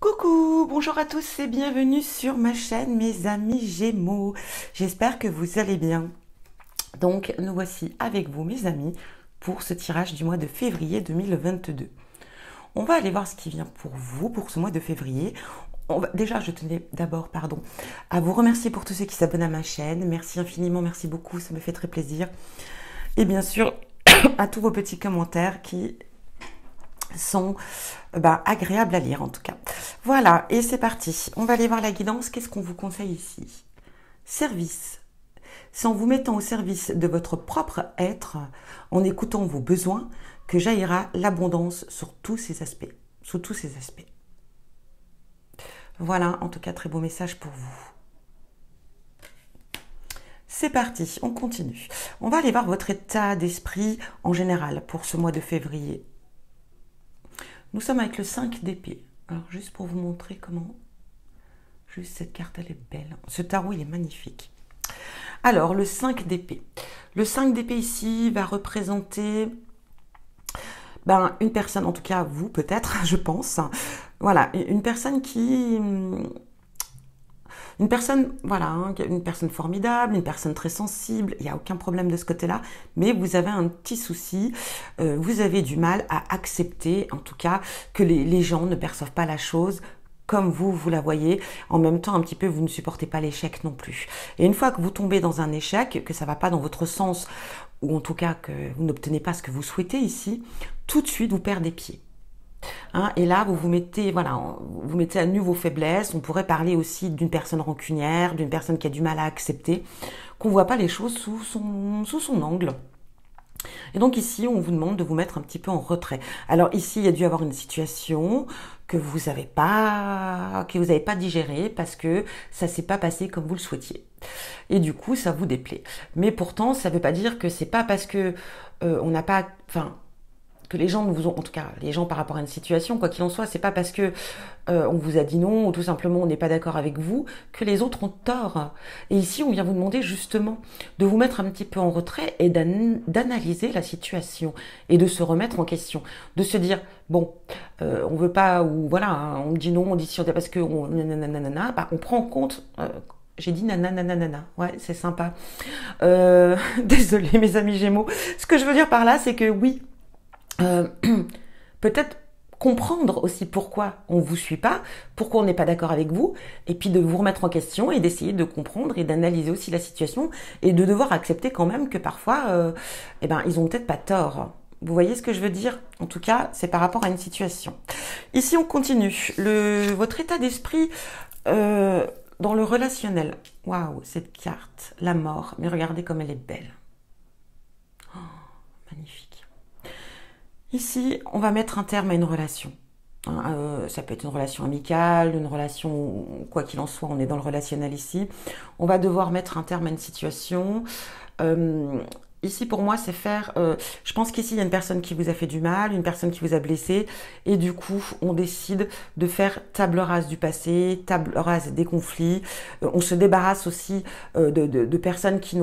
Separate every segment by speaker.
Speaker 1: Coucou, bonjour à tous et bienvenue sur ma chaîne mes amis Gémeaux. J'espère que vous allez bien. Donc nous voici avec vous mes amis pour ce tirage du mois de février 2022. On va aller voir ce qui vient pour vous pour ce mois de février. Déjà, je tenais d'abord, à vous remercier pour tous ceux qui s'abonnent à ma chaîne. Merci infiniment, merci beaucoup, ça me fait très plaisir. Et bien sûr, à tous vos petits commentaires qui sont agréables à lire en tout cas. Voilà, et c'est parti. On va aller voir la guidance. Qu'est-ce qu'on vous conseille ici? Service. C'est en vous mettant au service de votre propre être, en écoutant vos besoins, que jaillira l'abondance sur tous ces aspects. Sous tous ces aspects. Voilà, en tout cas, très beau message pour vous. C'est parti, on continue. On va aller voir votre état d'esprit en général pour ce mois de février. Nous sommes avec le 5 d'épée. Alors, juste pour vous montrer comment... Juste cette carte, elle est belle. Ce tarot, il est magnifique. Alors, le 5 d'épée. Le 5 d'épée ici va représenter... une personne, en tout cas vous peut-être, je pense. Voilà, une personne qui... Une personne, voilà, une personne formidable, une personne très sensible, il n'y a aucun problème de ce côté-là, mais vous avez un petit souci, vous avez du mal à accepter, en tout cas, que les gens ne perçoivent pas la chose comme vous la voyez. En même temps, un petit peu, vous ne supportez pas l'échec non plus. Et une fois que vous tombez dans un échec, que ça ne va pas dans votre sens, ou en tout cas que vous n'obtenez pas ce que vous souhaitez ici, tout de suite, vous perdez pied. Et là, vous mettez, voilà, vous mettez à nu vos faiblesses. On pourrait parler aussi d'une personne rancunière, d'une personne qui a du mal à accepter, qu'on ne voit pas les choses sous son angle. Et donc ici, on vous demande de vous mettre un petit peu en retrait. Alors ici, il y a dû avoir une situation que vous n'avez pas digérée parce que ça s'est pas passé comme vous le souhaitiez. Et du coup, ça vous déplaît. Mais pourtant, ça ne veut pas dire que c'est pas parce que on n'a pas, que les gens vous ont, en tout cas les gens par rapport à une situation, quoi qu'il en soit, c'est pas parce que on vous a dit non ou tout simplement on n'est pas d'accord avec vous que les autres ont tort. Et ici on vient vous demander justement de vous mettre un petit peu en retrait et d'analyser la situation et de se remettre en question, de se dire bon on veut pas, ou voilà, on dit non, on dit si, on dit parce que on prend en compte. J'ai dit nanana, ouais, c'est sympa. Désolée mes amis Gémeaux. Ce que je veux dire par là, c'est que oui, peut-être comprendre aussi pourquoi on ne vous suit pas, pourquoi on n'est pas d'accord avec vous, et puis de vous remettre en question et d'essayer de comprendre et d'analyser aussi la situation et de devoir accepter quand même que parfois, ils ont peut-être pas tort. Vous voyez ce que je veux dire? En tout cas, c'est par rapport à une situation. Ici, on continue. Votre état d'esprit dans le relationnel. Waouh, cette carte, la mort. Mais regardez comme elle est belle. Oh, magnifique. Ici, on va mettre un terme à une relation. Ça peut être une relation amicale, une relation, quoi qu'il en soit, on est dans le relationnel ici. On va devoir mettre un terme à une situation. Ici, pour moi, c'est faire... je pense qu'ici, il y a une personne qui vous a fait du mal, une personne qui vous a blessé. Et du coup, on décide de faire table rase du passé, table rase des conflits. On se débarrasse aussi de personnes qui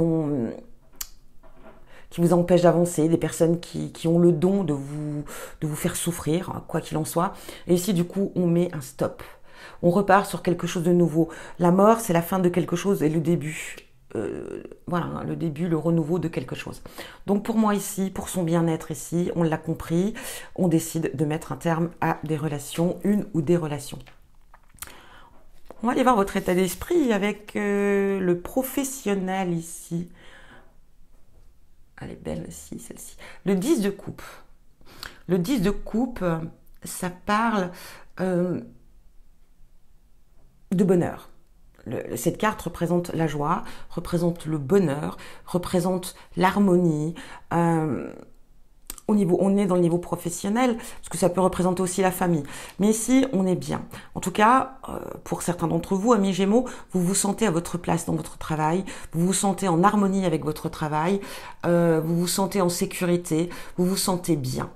Speaker 1: vous empêchent d'avancer, des personnes qui ont le don de vous faire souffrir, quoi qu'il en soit. Et ici, du coup, on met un stop. On repart sur quelque chose de nouveau. La mort, c'est la fin de quelque chose et le début. Voilà, le début, le renouveau de quelque chose. Donc pour moi ici, pour son bien-être ici, on l'a compris, on décide de mettre un terme à des relations, une ou des relations. On va aller voir votre état d'esprit avec le professionnel ici. Elle est belle aussi, celle-ci. Le 10 de coupe. Le 10 de coupe, ça parle de bonheur. Cette carte représente la joie, représente le bonheur, représente l'harmonie. On est dans le niveau professionnel, parce que ça peut représenter aussi la famille. Mais ici, on est bien. En tout cas, pour certains d'entre vous, amis Gémeaux, vous vous sentez à votre place dans votre travail, vous vous sentez en harmonie avec votre travail, vous vous sentez en sécurité, vous vous sentez bien.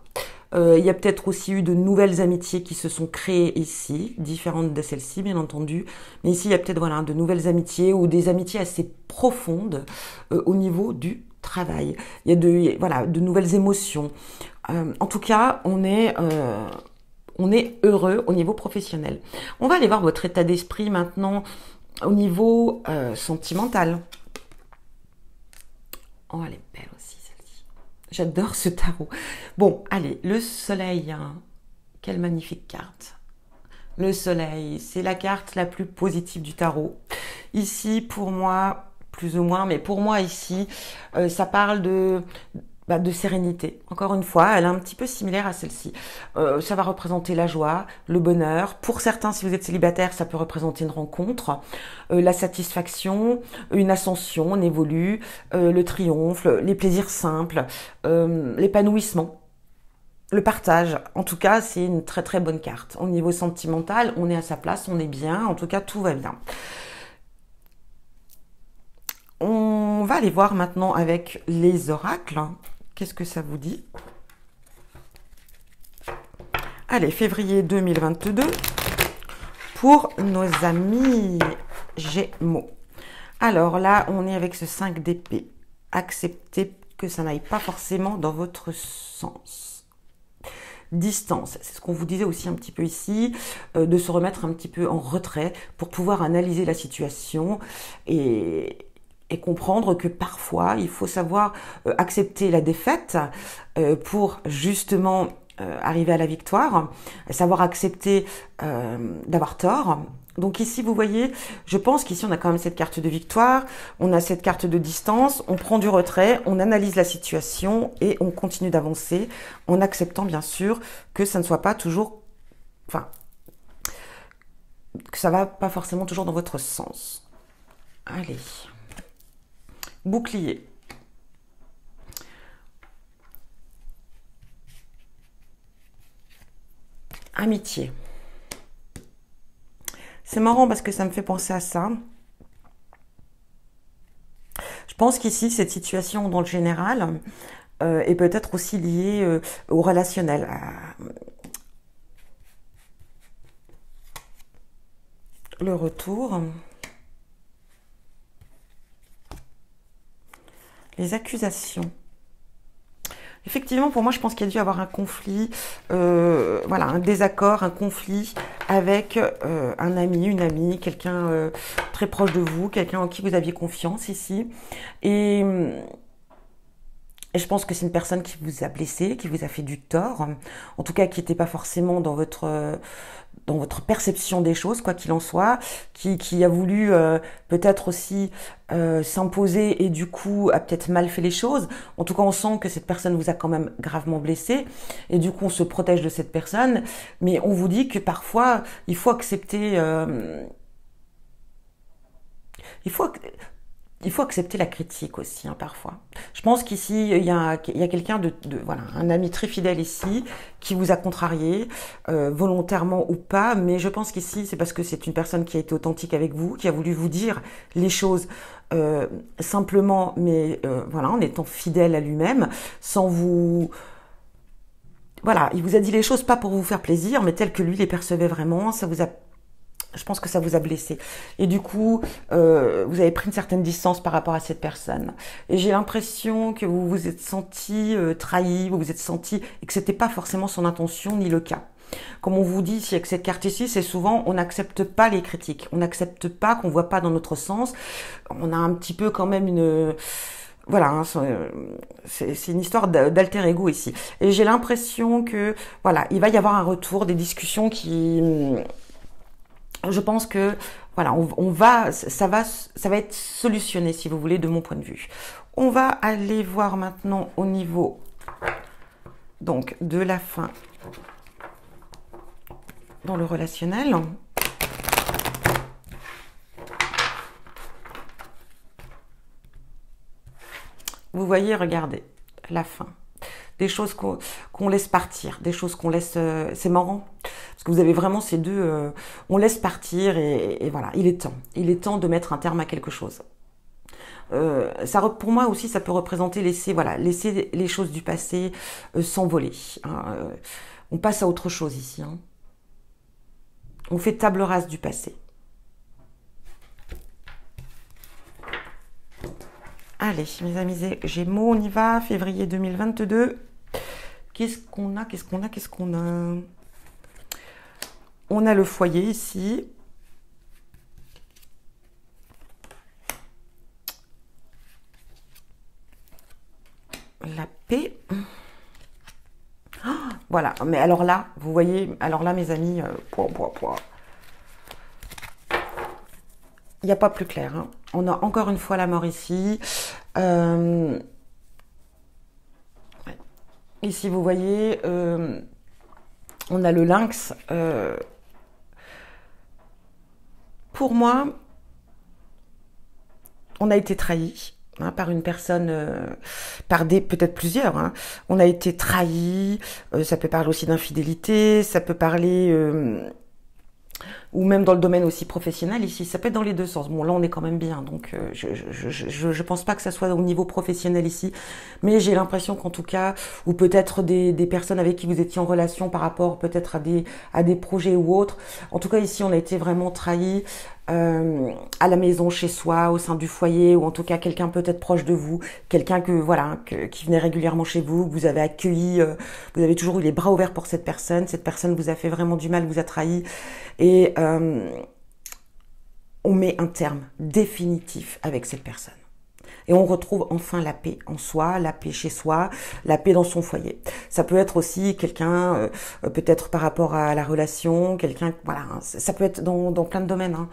Speaker 1: Il y a peut-être aussi eu de nouvelles amitiés qui se sont créées ici, différentes de celles-ci, bien entendu. Mais ici, il y a peut-être de nouvelles amitiés ou des amitiés assez profondes au niveau du travail. Il y a de nouvelles émotions. En tout cas, on est on est heureux au niveau professionnel. On va aller voir votre état d'esprit maintenant au niveau sentimental. Oh, elle est belle aussi, celle-ci. J'adore ce tarot. Bon, allez, le soleil. Hein. Quelle magnifique carte. Le soleil, c'est la carte la plus positive du tarot. Ici, pour moi, plus ou moins, mais pour moi ici, ça parle de sérénité. Encore une fois, elle est un petit peu similaire à celle-ci. Ça va représenter la joie, le bonheur. Pour certains, si vous êtes célibataire, ça peut représenter une rencontre, la satisfaction, une ascension, on évolue, le triomphe, les plaisirs simples, l'épanouissement. Le partage, en tout cas, c'est une très très bonne carte. Au niveau sentimental, on est à sa place, on est bien, en tout cas, tout va bien. On va aller voir maintenant avec les oracles. Qu'est-ce que ça vous dit? Allez, février 2022 pour nos amis Gémeaux. Alors là, on est avec ce 5 d'épée. Acceptez que ça n'aille pas forcément dans votre sens. Distance, c'est ce qu'on vous disait aussi un petit peu ici, de se remettre un petit peu en retrait pour pouvoir analyser la situation et comprendre que parfois il faut savoir accepter la défaite pour justement arriver à la victoire, savoir accepter d'avoir tort. Donc ici, vous voyez, je pense qu'ici, on a quand même cette carte de victoire, on a cette carte de distance, on prend du retrait, on analyse la situation et on continue d'avancer en acceptant, bien sûr, que ça ne soit pas toujours... Enfin, que ça ne va pas forcément toujours dans votre sens. Allez. Bouclier. Amitié. C'est marrant parce que ça me fait penser à ça. Je pense qu'ici, cette situation dans le général est peut-être aussi liée au relationnel. Le retour. Les accusations. Effectivement, pour moi, je pense qu'il y a dû y avoir un conflit, voilà, un désaccord, un conflit avec un ami, une amie, quelqu'un très proche de vous, quelqu'un en qui vous aviez confiance ici. Et je pense que c'est une personne qui vous a blessé, qui vous a fait du tort, en tout cas qui n'était pas forcément dans votre perception des choses, quoi qu'il en soit, qui a voulu peut-être aussi s'imposer et du coup a peut-être mal fait les choses. En tout cas, on sent que cette personne vous a quand même gravement blessé et du coup on se protège de cette personne, mais on vous dit que parfois il faut accepter il faut accepter la critique aussi, hein, parfois. Je pense qu'ici, il y a quelqu'un voilà, un ami très fidèle ici, qui vous a contrarié, volontairement ou pas, mais je pense qu'ici, c'est parce que c'est une personne qui a été authentique avec vous, qui a voulu vous dire les choses simplement, mais voilà, en étant fidèle à lui-même, sans vous... Voilà, il vous a dit les choses pas pour vous faire plaisir, mais telles que lui les percevait vraiment, ça vous a... Je pense que ça vous a blessé. Et du coup, vous avez pris une certaine distance par rapport à cette personne. Et j'ai l'impression que vous vous êtes senti trahi, vous vous êtes senti... et que c'était pas forcément son intention ni le cas. Comme on vous dit ici avec cette carte ici, c'est souvent on n'accepte pas les critiques. On n'accepte pas qu'on voit pas dans notre sens. On a un petit peu quand même une... Voilà, hein, c'est une histoire d'alter ego ici. Et j'ai l'impression que, voilà, il va y avoir un retour, des discussions qui... Je pense que voilà, ça va être solutionné si vous voulez de mon point de vue. On va aller voir maintenant au niveau donc de la fin dans le relationnel. Vous voyez, regardez, la fin. Des choses qu'on laisse partir, des choses qu'on laisse... c'est marrant, parce que vous avez vraiment ces deux... on laisse partir et voilà, il est temps. Il est temps de mettre un terme à quelque chose. Pour moi aussi, ça peut représenter laisser les choses du passé s'envoler. Hein. On passe à autre chose ici. Hein. On fait table rase du passé. Allez, mes amis Gémeaux, on y va, février 2022. Qu'est-ce qu'on a? On a le foyer ici. La paix. Oh, voilà, mais alors là, vous voyez, alors là, mes amis, il n'y a pas plus clair. Hein. On a encore une fois la mort ici. Ici, vous voyez, on a le lynx. Pour moi, on a été trahi. Hein, par une personne, peut-être plusieurs. Hein. On a été trahi. Ça peut parler aussi d'infidélité. Ça peut parler, ou même dans le domaine aussi professionnel. Ici, ça peut être dans les deux sens. Bon, là, on est quand même bien. Donc, je pense pas que ça soit au niveau professionnel ici, mais j'ai l'impression qu'en tout cas, ou peut-être des personnes avec qui vous étiez en relation par rapport peut-être à des projets ou autres. En tout cas, ici, on a été vraiment trahi. À la maison, chez soi, au sein du foyer, ou en tout cas quelqu'un peut-être proche de vous, quelqu'un qui venait régulièrement chez vous, que vous avez accueilli, vous avez toujours eu les bras ouverts pour cette personne vous a fait vraiment du mal, vous a trahi, et on met un terme définitif avec cette personne. Et on retrouve enfin la paix en soi, la paix chez soi, la paix dans son foyer. Ça peut être aussi quelqu'un, peut-être par rapport à la relation, quelqu'un, voilà, ça peut être dans plein de domaines. Hein.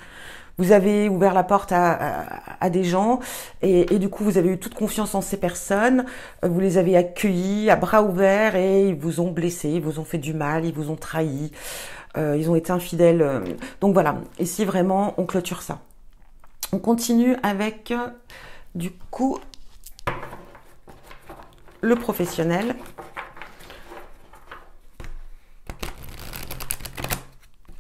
Speaker 1: Vous avez ouvert la porte à des gens et du coup vous avez eu toute confiance en ces personnes, vous les avez accueillis à bras ouverts et ils vous ont blessé, ils vous ont fait du mal, ils vous ont trahi, ils ont été infidèles. Donc voilà, ici vraiment on clôture ça. On continue avec... Du coup, le professionnel.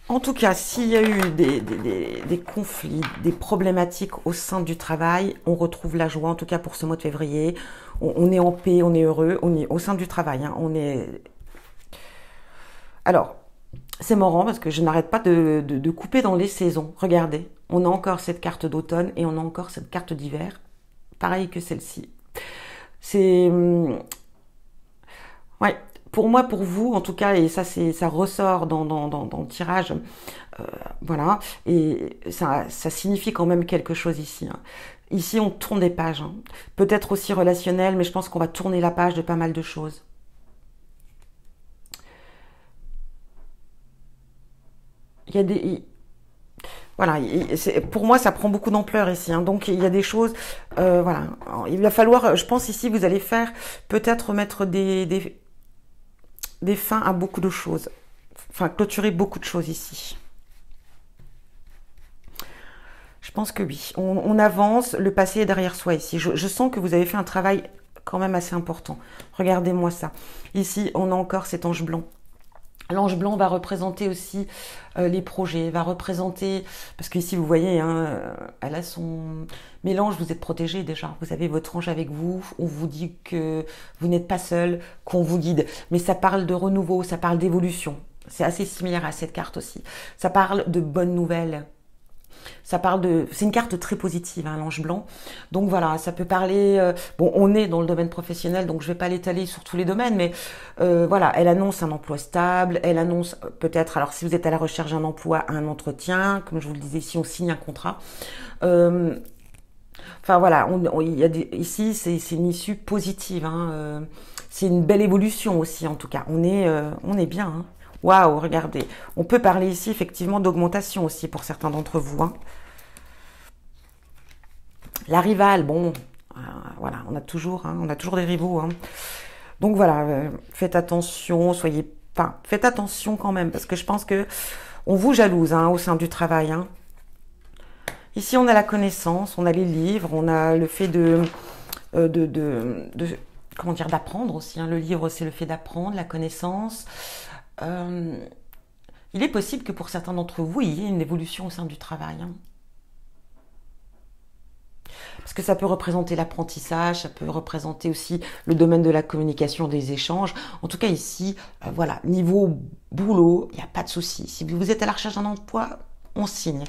Speaker 1: En tout cas, s'il y a eu des conflits, des problématiques au sein du travail, on retrouve la joie, en tout cas pour ce mois de février. On est en paix, on est heureux, on est au sein du travail. Hein, on est... Alors, c'est marrant parce que je n'arrête pas de couper dans les saisons. Regardez, on a encore cette carte d'automne et on a encore cette carte d'hiver. Pareil que celle-ci. C'est... Ouais, pour moi, pour vous, en tout cas, et ça ressort dans le tirage, voilà, et ça signifie quand même quelque chose ici. Hein. Ici, on tourne des pages. Hein. Peut-être aussi relationnel, mais je pense qu'on va tourner la page de pas mal de choses. Il y a des... Voilà, pour moi, ça prend beaucoup d'ampleur ici. Hein. Donc, il y a des choses... voilà, il va falloir... Je pense ici, vous allez faire... Peut-être mettre des fins à beaucoup de choses. Enfin, clôturer beaucoup de choses ici. Je pense que oui. On avance. Le passé est derrière soi ici. Je sens que vous avez fait un travail quand même assez important. Regardez-moi ça. Ici, on a encore cet ange blanc. L'ange blanc va représenter aussi les projets, va représenter, parce qu'ici vous voyez, hein, elle a son mélange, vous êtes protégé déjà, vous avez votre ange avec vous, on vous dit que vous n'êtes pas seul, qu'on vous guide, mais ça parle de renouveau, ça parle d'évolution, c'est assez similaire à cette carte aussi, ça parle de bonnes nouvelles. Ça parle de, c'est une carte très positive, hein, l'ange blanc. Donc voilà, ça peut parler. Bon, on est dans le domaine professionnel, donc je vais pas l'étaler sur tous les domaines, mais voilà, elle annonce un emploi stable. Elle annonce peut-être, alors si vous êtes à la recherche d'un emploi, un entretien, comme je vous le disais, si on signe un contrat. Enfin voilà, il y a ici c'est une issue positive. Hein, c'est une belle évolution aussi, en tout cas. On est bien. Hein. Waouh, regardez. On peut parler ici effectivement d'augmentation aussi pour certains d'entre vous. Hein. La rivale, bon, voilà, on a toujours des rivaux. Hein. Donc voilà, faites attention, faites attention quand même, parce que je pense que on vous jalouse hein, au sein du travail. Hein. Ici, on a la connaissance, on a les livres, on a le fait comment dire, d'apprendre aussi. Hein. Le livre, c'est le fait d'apprendre, la connaissance. Il est possible que pour certains d'entre vous, il y ait une évolution au sein du travail. Hein. Parce que ça peut représenter l'apprentissage, ça peut représenter aussi le domaine de la communication, des échanges. En tout cas ici, voilà, niveau boulot, il n'y a pas de souci. Si vous êtes à la recherche d'un emploi, on signe.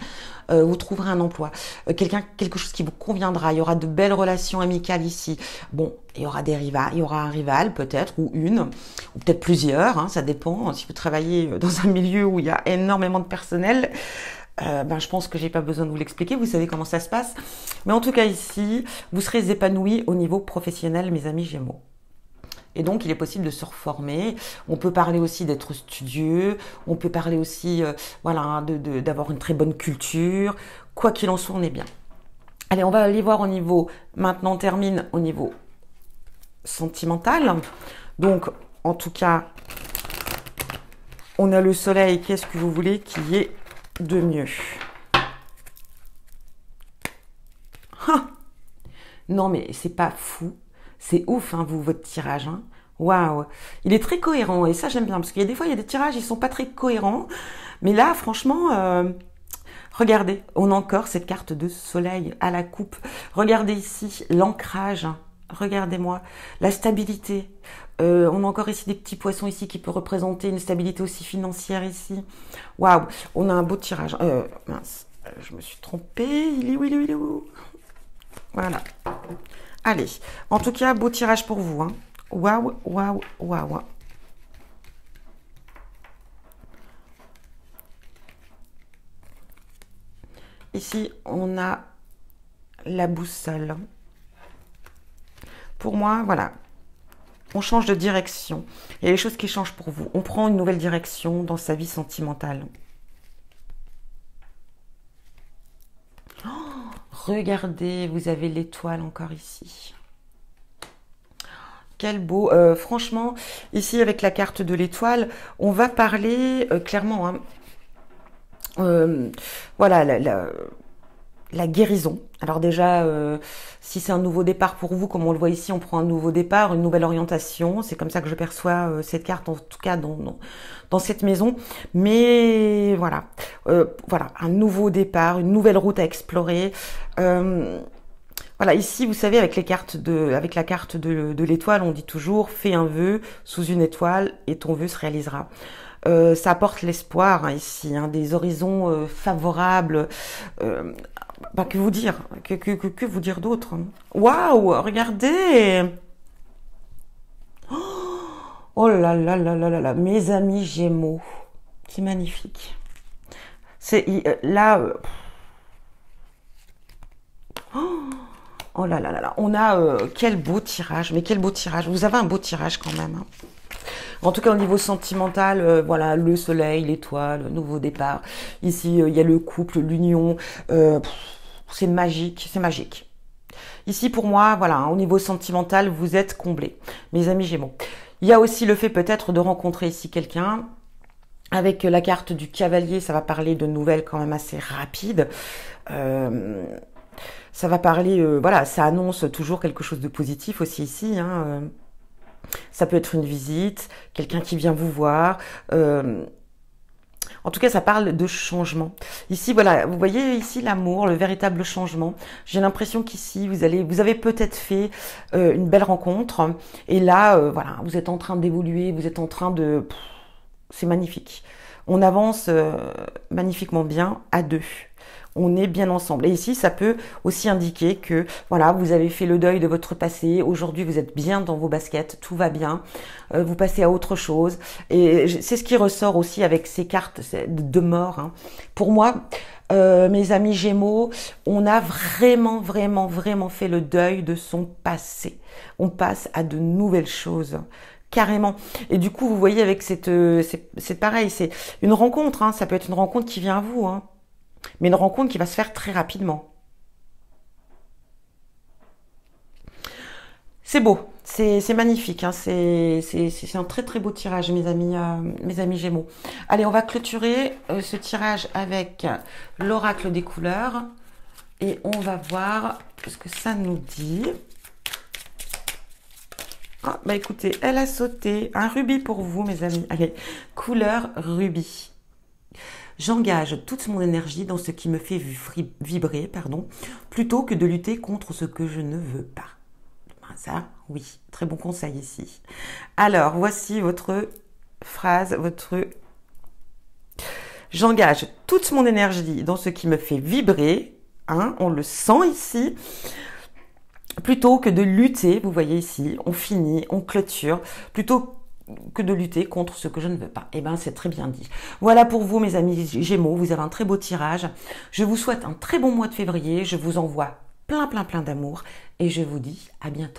Speaker 1: Vous trouverez un emploi. Quelque chose qui vous conviendra. Il y aura de belles relations amicales ici. Bon, il y aura des rivaux, il y aura un rival peut-être, ou une, ou peut-être plusieurs, hein, ça dépend. Si vous travaillez dans un milieu où il y a énormément de personnel, je pense que j'ai pas besoin de vous l'expliquer, vous savez comment ça se passe. Mais en tout cas ici, vous serez épanouis au niveau professionnel, mes amis Gémeaux. Et donc, il est possible de se reformer. On peut parler aussi d'être studieux. On peut parler aussi, voilà, d'avoir une très bonne culture. Quoi qu'il en soit, on est bien. Allez, on va aller voir au niveau, maintenant on termine au niveau sentimental. Donc, en tout cas, on a le soleil. Qu'est-ce que vous voulez qu'il y ait de mieux? Ah, non, mais c'est pas fou. C'est ouf, hein, votre tirage. Hein. Waouh. Il est très cohérent et ça, j'aime bien. Parce qu'il y a des fois, il y a des tirages, ils sont pas très cohérents. Mais là, franchement, regardez, on a encore cette carte de soleil à la coupe. Regardez ici, l'ancrage. Regardez-moi, la stabilité. On a encore ici des petits poissons ici qui peuvent représenter une stabilité aussi financière ici. Waouh, on a un beau tirage. Mince, je me suis trompée. Il est où, il est où, il est où? Voilà. Allez, en tout cas, beau tirage pour vous. Hein. Waouh, waouh, waouh. Ici, on a la boussole. Pour moi, voilà, on change de direction. Il y a des choses qui changent pour vous. On prend une nouvelle direction dans sa vie sentimentale. Regardez, vous avez l'étoile encore ici. Quel beau. Franchement, ici avec la carte de l'étoile, on va parler clairement. Hein, voilà, la guérison. Alors déjà, si c'est un nouveau départ pour vous, comme on le voit ici, on prend un nouveau départ, une nouvelle orientation. C'est comme ça que je perçois cette carte, en tout cas dans cette maison. Mais voilà, voilà, un nouveau départ, une nouvelle route à explorer. Voilà, ici, vous savez, avec la carte de l'étoile, on dit toujours, fais un vœu sous une étoile et ton vœu se réalisera. Ça apporte l'espoir hein, ici, hein, des horizons favorables. Que vous dire que vous dire d'autre? Waouh, regardez! Oh là là là là là là, mes amis Gémeaux, c'est magnifique. C'est là. Oh là là là là, on a quel beau tirage, mais quel beau tirage. Vous avez un beau tirage quand même. Hein. En tout cas, au niveau sentimental, voilà, le soleil, l'étoile, nouveau départ. Ici, il y a le couple, l'union. C'est magique, c'est magique. Ici, pour moi, voilà, hein, au niveau sentimental, vous êtes comblés, mes amis Gémeaux. Il y a aussi le fait peut-être de rencontrer ici quelqu'un. Avec la carte du cavalier, ça va parler de nouvelles quand même assez rapides. Ça va parler, voilà, ça annonce toujours quelque chose de positif aussi ici. Hein, ça peut être une visite, quelqu'un qui vient vous voir. En tout cas, ça parle de changement. Ici, voilà, vous voyez ici l'amour, le véritable changement. J'ai l'impression qu'ici, vous avez peut-être fait une belle rencontre. Et là, voilà, vous êtes en train d'évoluer, vous êtes en train de... C'est magnifique. On avance magnifiquement bien à deux. On est bien ensemble. Et ici, ça peut aussi indiquer que, voilà, vous avez fait le deuil de votre passé. Aujourd'hui, vous êtes bien dans vos baskets. Tout va bien. Vous passez à autre chose. Et c'est ce qui ressort aussi avec ces cartes de mort. Hein. Pour moi, mes amis Gémeaux, on a vraiment, vraiment, vraiment fait le deuil de son passé. On passe à de nouvelles choses. Carrément. Et du coup, vous voyez avec c'est pareil, c'est une rencontre. Hein. Ça peut être une rencontre qui vient à vous. Hein. Mais une rencontre qui va se faire très rapidement. C'est beau, c'est magnifique, hein. C'est un très très beau tirage, mes amis Gémeaux. Allez, on va clôturer ce tirage avec l'oracle des couleurs et on va voir ce que ça nous dit. Ah, bah écoutez, elle a sauté. Un rubis pour vous, mes amis. Allez, couleur rubis. J'engage toute mon énergie dans ce qui me fait vibrer, plutôt que de lutter contre ce que je ne veux pas. Ça, oui, très bon conseil ici. Alors, voici votre phrase, votre J'engage toute mon énergie dans ce qui me fait vibrer, hein, on le sent ici, plutôt que de lutter, vous voyez ici, on finit, on clôture, plutôt que de lutter contre ce que je ne veux pas. Eh bien, c'est très bien dit. Voilà pour vous, mes amis Gémeaux, vous avez un très beau tirage. Je vous souhaite un très bon mois de février, je vous envoie plein d'amour et je vous dis à bientôt.